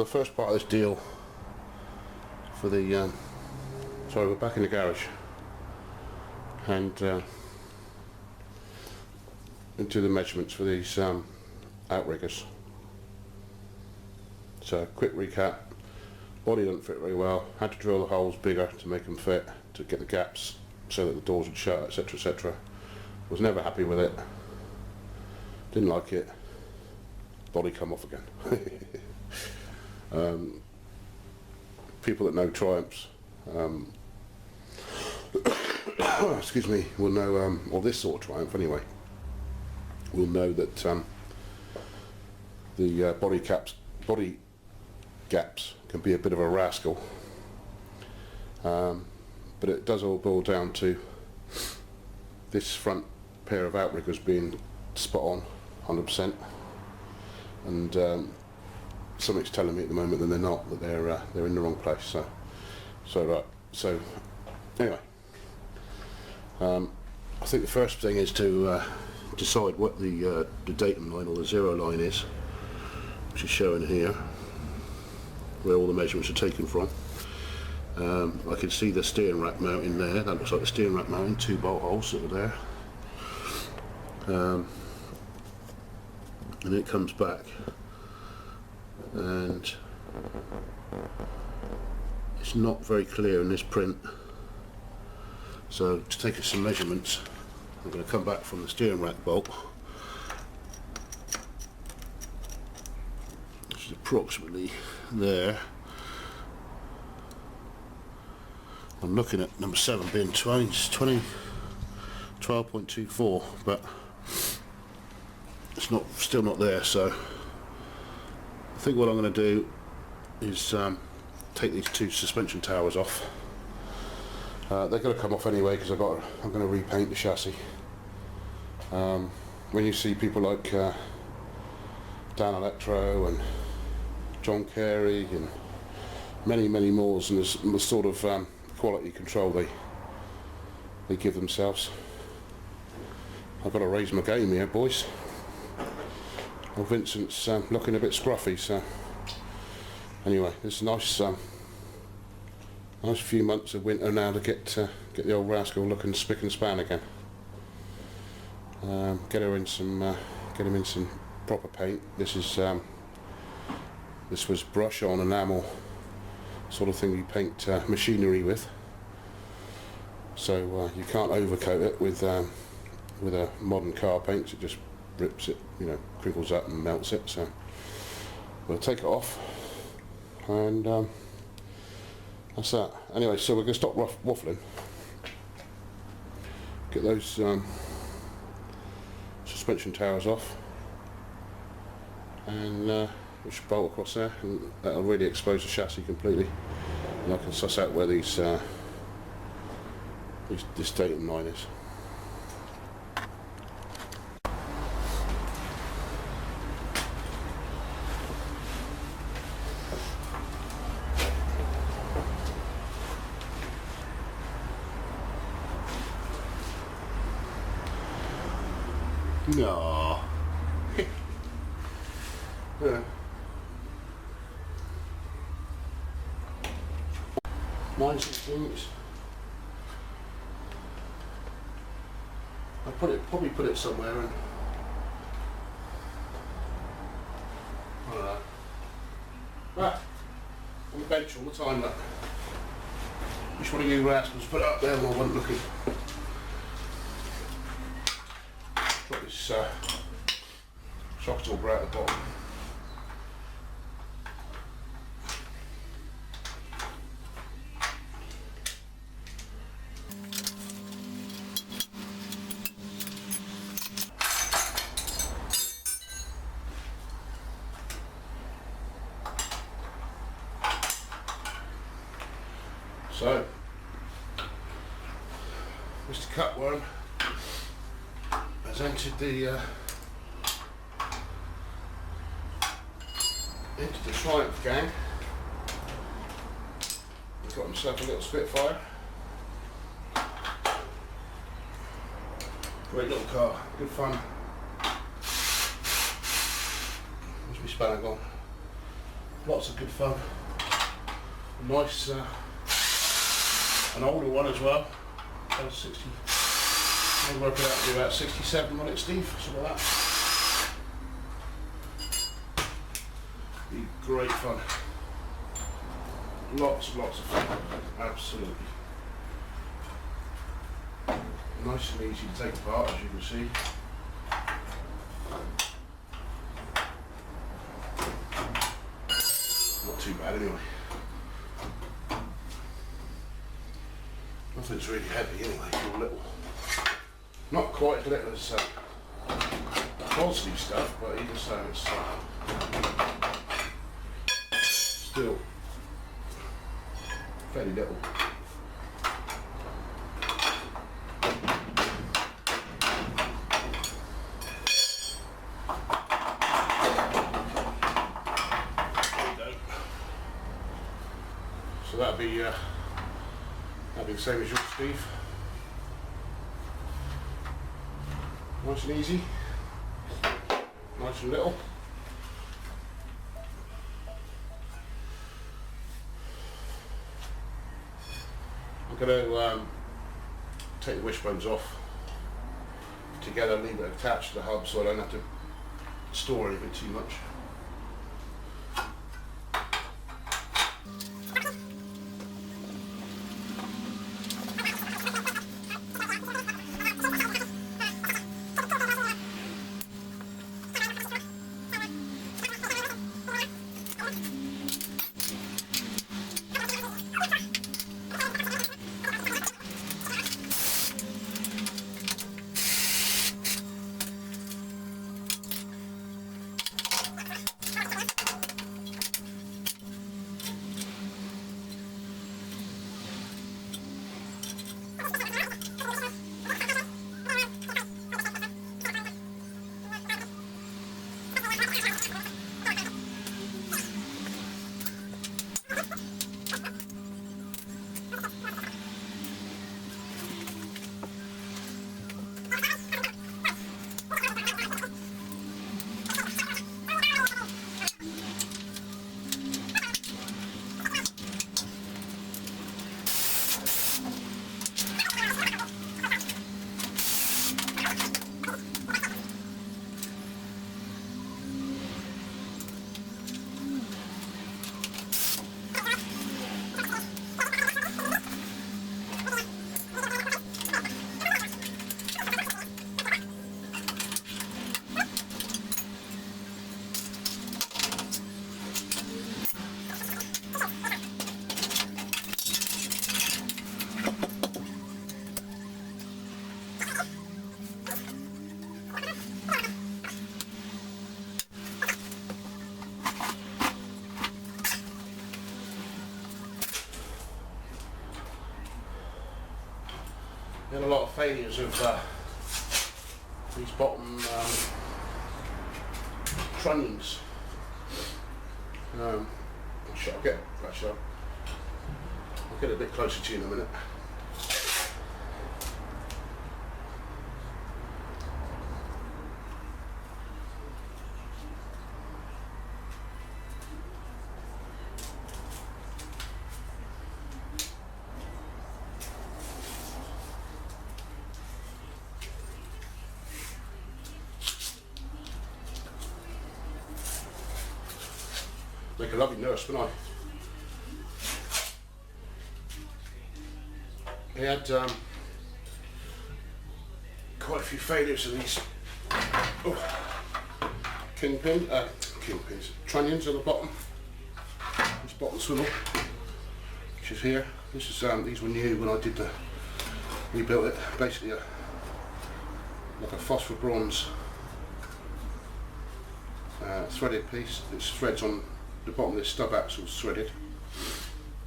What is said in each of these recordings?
first part of this deal for the sorry, we're back in the garage and into the measurements for these outriggers. So quick recap: body doesn't fit very well, had to drill the holes bigger to make them fit, to get the gaps so that the doors would shut, etc, etc. Was never happy with it, didn't like it, body come off again. People that know Triumphs, excuse me, will know, or this sort of Triumph anyway, will know that the body gaps can be a bit of a rascal, but it does all boil down to this front pair of outriggers being spot on 100%, and something's telling me at the moment that they're not, that they're in the wrong place. So anyway, I think the first thing is to decide what the datum line or the zero line is, which is shown here, where all the measurements are taken from. I can see the steering rack mounting there. That looks like the steering rack mounting, 2 bolt holes that are there. And it comes back, and it's not very clear in this print. So to take some measurements, I'm going to come back from the steering rack bolt, which is approximately there. I'm looking at number 7 being 12.24, but it's still not there. So I think what I'm going to do is take these 2 suspension towers off. They're going to come off anyway because I'm going to repaint the chassis. When you see people like Dan Electro and John Carey and many more, and there's the sort of quality control they give themselves, I've got to raise my game here, boys. Well, Vincent's looking a bit scruffy, so anyway, it's a nice few months of winter now to get the old rascal looking spick and span again. Get him in some proper paint. This was brush on enamel sort of thing you paint machinery with. So you can't overcoat it with a modern car paint. It just rips it, crinkles up and melts it. So we'll take it off, and that's that. Anyway, so we're going to stop waffling, get those suspension towers off, and we should bolt across there, and that'll really expose the chassis completely, and I can suss out where this datum line is. No. Yeah. 9/16. I probably put it somewhere in. I don't know. Ah, on the bench all the time. Look. Which one of you rascals put it up there when I wasn't looking? Got this socket all right at the bottom. So, Mr. Cutworm has entered into the Triumph gang. He's got himself a little Spitfire. Great little car, good fun. Where's my spanner gone? lots of good fun. Nice, an older one as well. 60. I'll work it out to be about 67 on it, Steve. Something like that. Be great fun. Lots of fun. Absolutely. Nice and easy to take apart, as you can see. Not too bad anyway. Nothing's really heavy anyway, it's all little. Not quite as little as Bosley stuff, but even so it's still fairly little. So that'll be the same as yours, Steve. Nice and easy, nice and little. I'm going to take the wishbones off together, leave it attached to the hub so I don't have to store anything too much. Had a lot of failures of these bottom trunnions. I'll get a bit closer to you in a minute. Make a lovely nurse, wouldn't I? We had quite a few failures of these Kingpins, trunnions at the bottom. This bottom swivel, which is here. This is these were new when I did rebuilt it. Basically, like a phosphor bronze threaded piece. It's threads on the bottom of this stub axle threaded,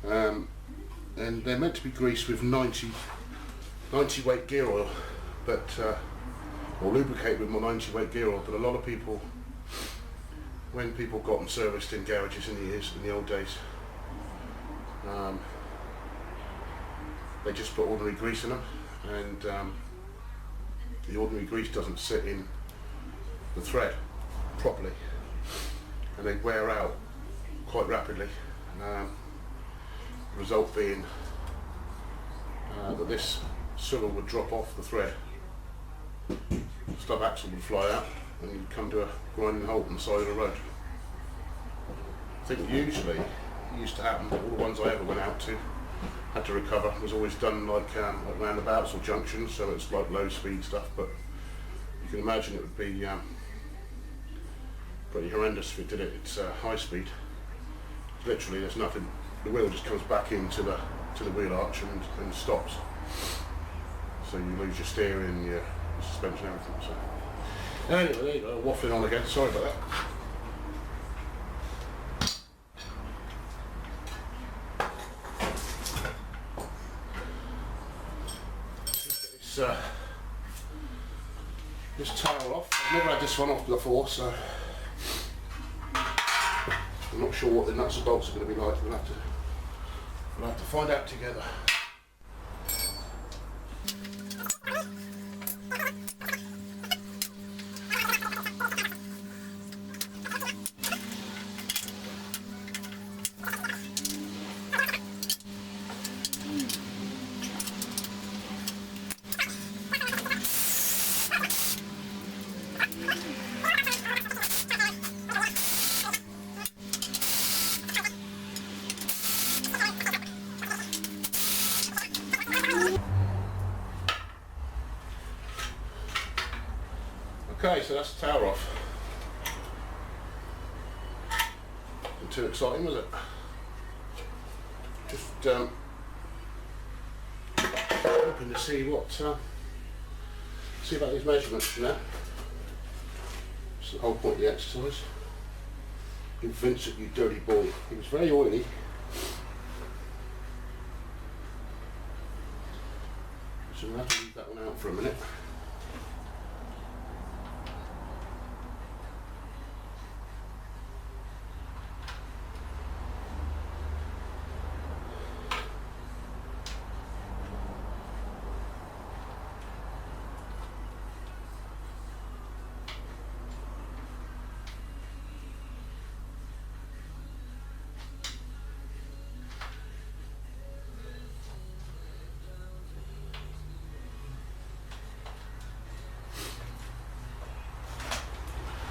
and they're meant to be greased with 90 weight gear oil, but or lubricate with more 90 weight gear oil. But a lot of people, when people got them serviced in garages in the old days, they just put ordinary grease in them, and the ordinary grease doesn't sit in the thread properly, and they wear out quite rapidly. The result being that this swivel would drop off the thread, the stub axle would fly out, and you'd come to a grinding halt on the side of the road. I think usually it used to happen, all the ones I ever went out to had to recover was always done like roundabouts or junctions, so it's like low speed stuff, but you can imagine it would be pretty horrendous if it did it. It's high speed. Literally there's nothing, the wheel just comes back into the wheel arch and stops. So you lose your steering, your suspension, everything. So anyway, there you go, waffling on again, sorry about that. This towel off. I've never had this one off before, so I'm not sure what the nuts and bolts are going to be like. We'll have to find out together. Okay, so that's the tower off. Not too exciting, was it? Just hoping to see what see about these measurements, you know. It's the whole point of the exercise. Give Vincent, you dirty boy. He was very oily. So we'll have to leave that one out for a minute.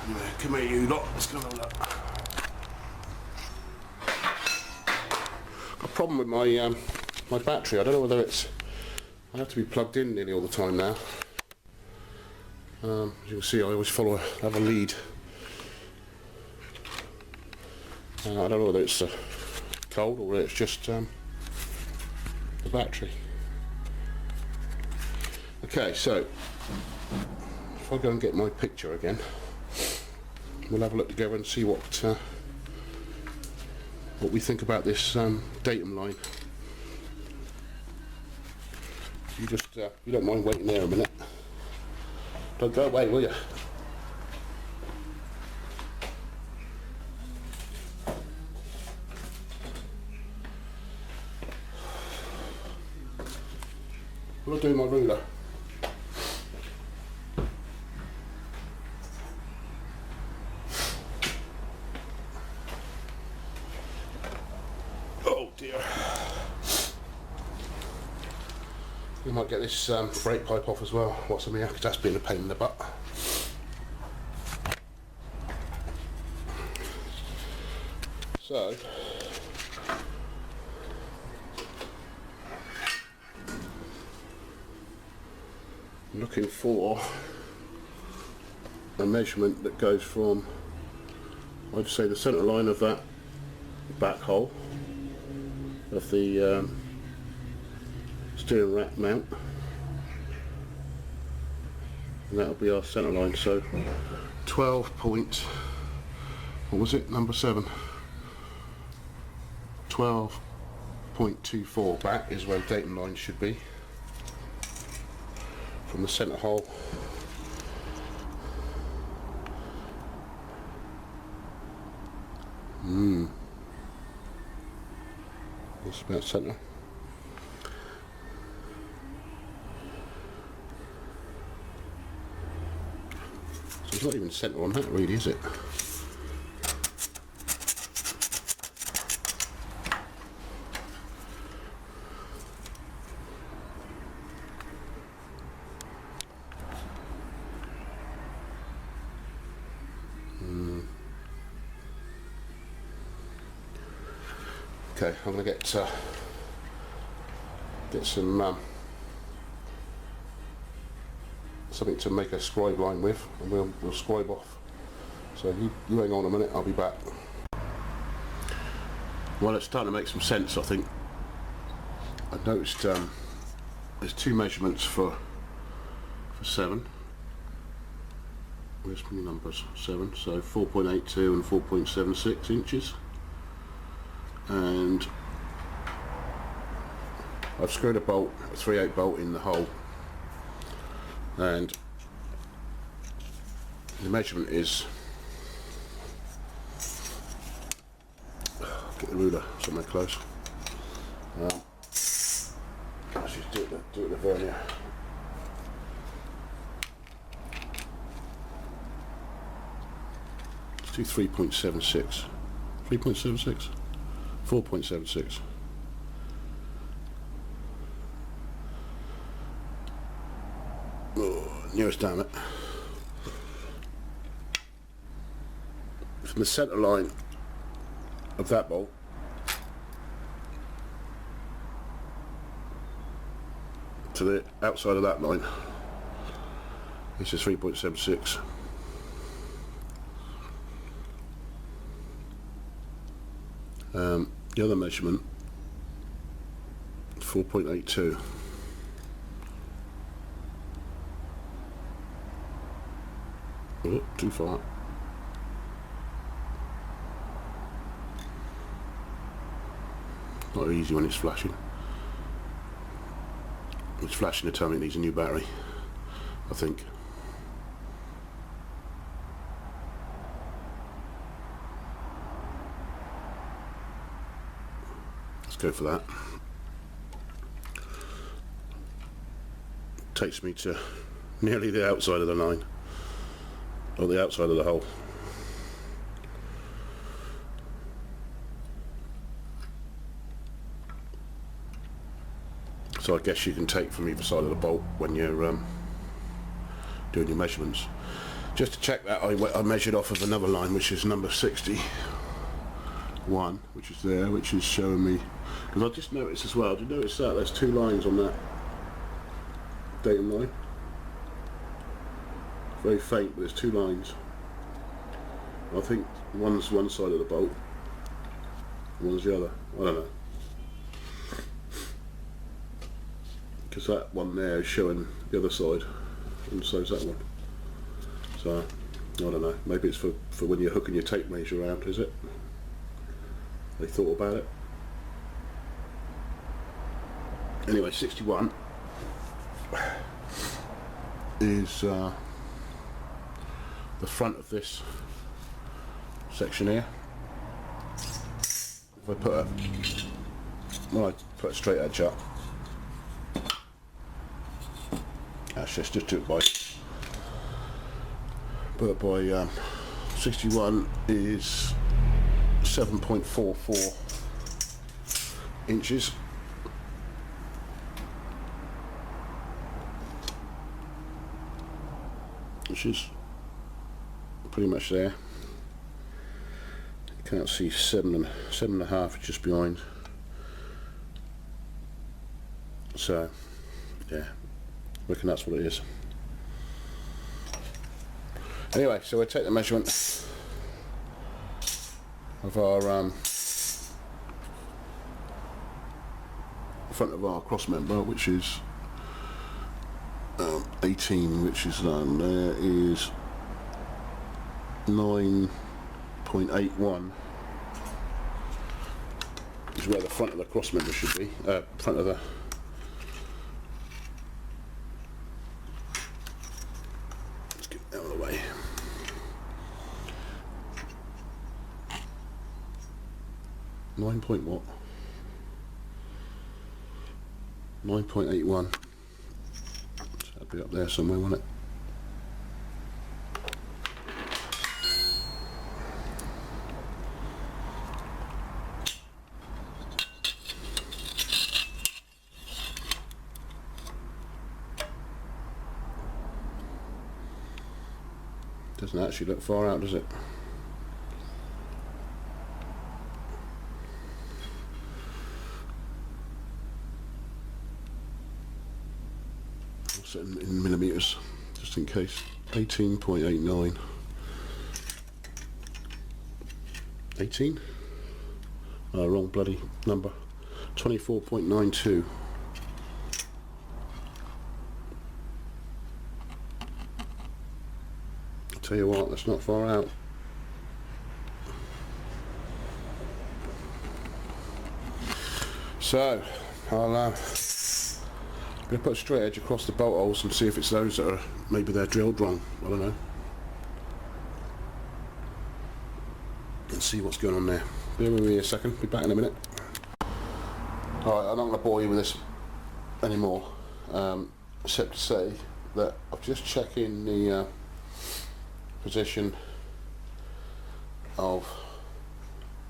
Anyway, come here you lot, let's go have a look. Got a problem with my my battery. I don't know whether it's, I have to be plugged in nearly all the time now. As you can see, I always have a lead. I don't know whether it's cold or whether it's just the battery. Okay, so if I go and get my picture again, we'll have a look together and see what we think about this datum line. You just you don't mind waiting there a minute. Don't go away, will you? What do I do with my ruler? We might get this brake pipe off as well, what's in here, because that's been a pain in the butt. So, I'm looking for a measurement that goes from, I'd say, the centre line of that back hole of the steering rack mount, and that'll be our centre line. So 12 point, what was it, number 7, 12.24 back is where the datum line should be from the centre hole. That's about centre. So it's not even centre on that really, is it? Okay, I'm going to get some something to make a scribe line with, and we'll scribe off. So you hang on a minute, I'll be back. Well, it's starting to make some sense, I think. I've noticed there's two measurements for 7. Where's my numbers? 7, so 4.82 and 4.76 inches. And I've screwed a bolt, a 3/8 bolt in the hole, and the measurement is, get the ruler somewhere close. Let's just do it the vernier. Let's do 3.76. 3.76? 4.76. Oh, nearest damn it. From the centre line of that bolt to the outside of that line, this is 3.76. The other measurement, 4.82. Oh, too far. Not easy when it's flashing. It's flashing to tell me it needs a new battery, I think. Let's go for that. Takes me to nearly the outside of the line, or the outside of the hole. So I guess you can take from either side of the bolt when you're doing your measurements. Just to check that, I measured off of another line, which is number 61, which is there, which is showing me, because I just noticed as well, did you notice that there's 2 lines on that datum line? Very faint, but there's 2 lines. I think one's one side of the bolt, one's the other. I don't know. Because that one there is showing the other side, and so is that one. So, I don't know. Maybe it's for when you're hooking your tape measure around, is it? They thought about it. Anyway, 61 is the front of this section here. If I put I put a straight edge up. Actually, let's just do it by 61 is 7.44 inches. Which is pretty much there. You can't see 7.5 just behind. So, yeah, I reckon that's what it is. Anyway, so we'll take the measurement of our front of our cross member, which is 18, which is down there is 9.81, is where the front of the cross member should be. Front of the let's get it out of the way. Nine point what? 9.81. That'll be up there somewhere, won't it? Doesn't actually look far out, does it? set in millimetres, just in case. 18.89. 18? Oh, wrong bloody number. 24.92. I'll tell you what, that's not far out. So, I'm going to put a straight edge across the bolt holes and see if it's those that are, maybe they're drilled wrong, I don't know. And see what's going on there. Bear with me a second, be back in a minute. Alright, I'm not going to bore you with this anymore, except to say that I'm just checking the position of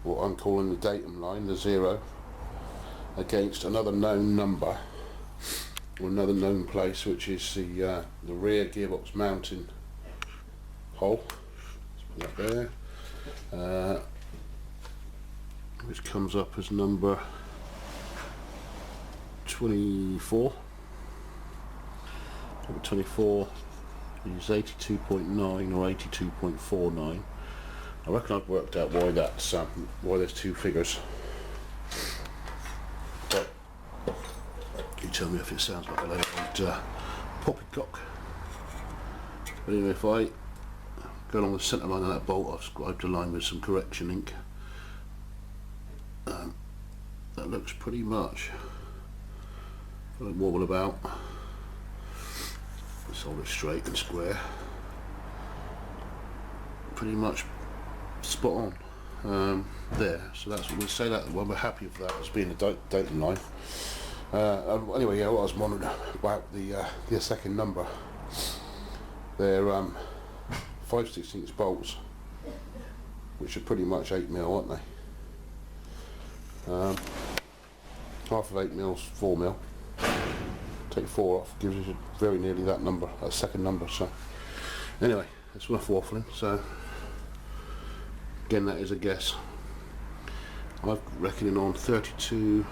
what I'm calling the datum line, the 0, against another known number, or another known place, which is the rear gearbox mounting hole. Let's put that there. Which comes up as number 24. Number 24 is 82.9 or 82.49. I reckon I've worked out why that's why there's two figures. But you tell me if it sounds like a little poppycock. But anyway, if I go along the centre line of that bolt, I've scribed a line with some correction ink. That looks pretty much, if I wobble about, let's hold it straight and square, pretty much spot on there. So that's what we'll say, that one, we're happy with that as being the datum line. Anyway, yeah, what I was wondering about the second number, they're 5/16 bolts, which are pretty much 8mm, aren't they? Half of 8mm is 4mm. Take 4 off, gives you very nearly that number, that second number. So anyway, it's enough waffling. So again, that is a guess. I'm reckoning on 32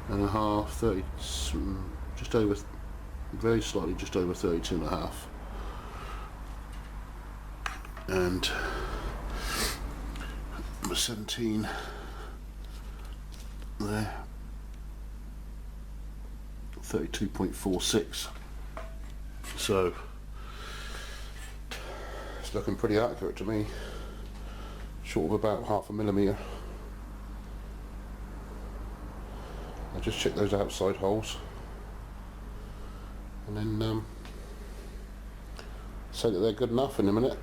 and a half, 30, just over, very slightly just over 32 and a half. And number 17 there, 32.46. So it's looking pretty accurate to me, short of about half a millimetre. I'll just check those outside holes and then say that they're good enough in a minute.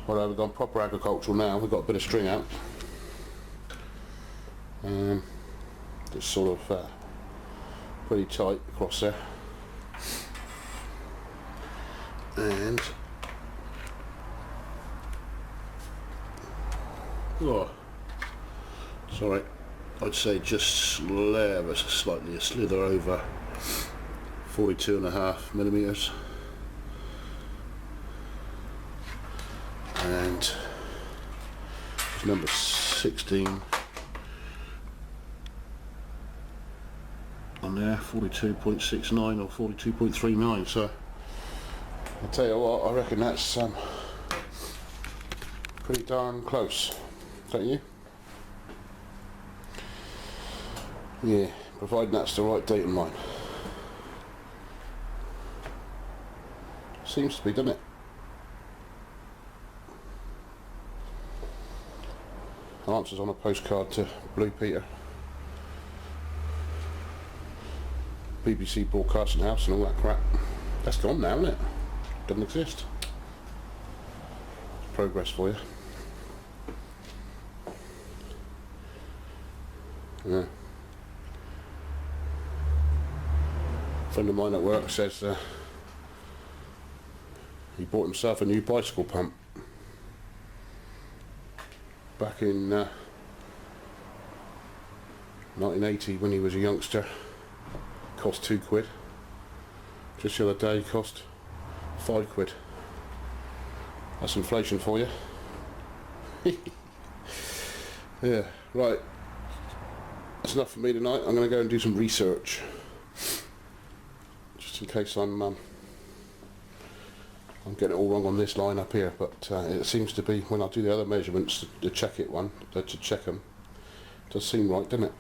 Well, we've gone proper agricultural now. We've got a bit of string out. Just sort of pretty tight across there. And oh, sorry, I'd say just slightly a slither over 42.5 millimeters. And number 16 on there, 42.69 or 42.39. So I'll tell you what, I reckon that's pretty darn close, don't you? Yeah, providing that's the right datum line. Seems to be, doesn't it? Answers on a postcard to Blue Peter, BBC Broadcasting House and all that crap. That's gone now, isn't it? Doesn't exist. It's progress for you. Yeah. A friend of mine at work says he bought himself a new bicycle pump back in 1980 when he was a youngster. Cost £2. Just the other day cost £5. That's inflation for you. Yeah, right. That's enough for me tonight. I'm going to go and do some research, just in case I'm getting it all wrong on this line up here. But it seems to be, when I do the other measurements, the check it one, to check them, it does seem right, doesn't it?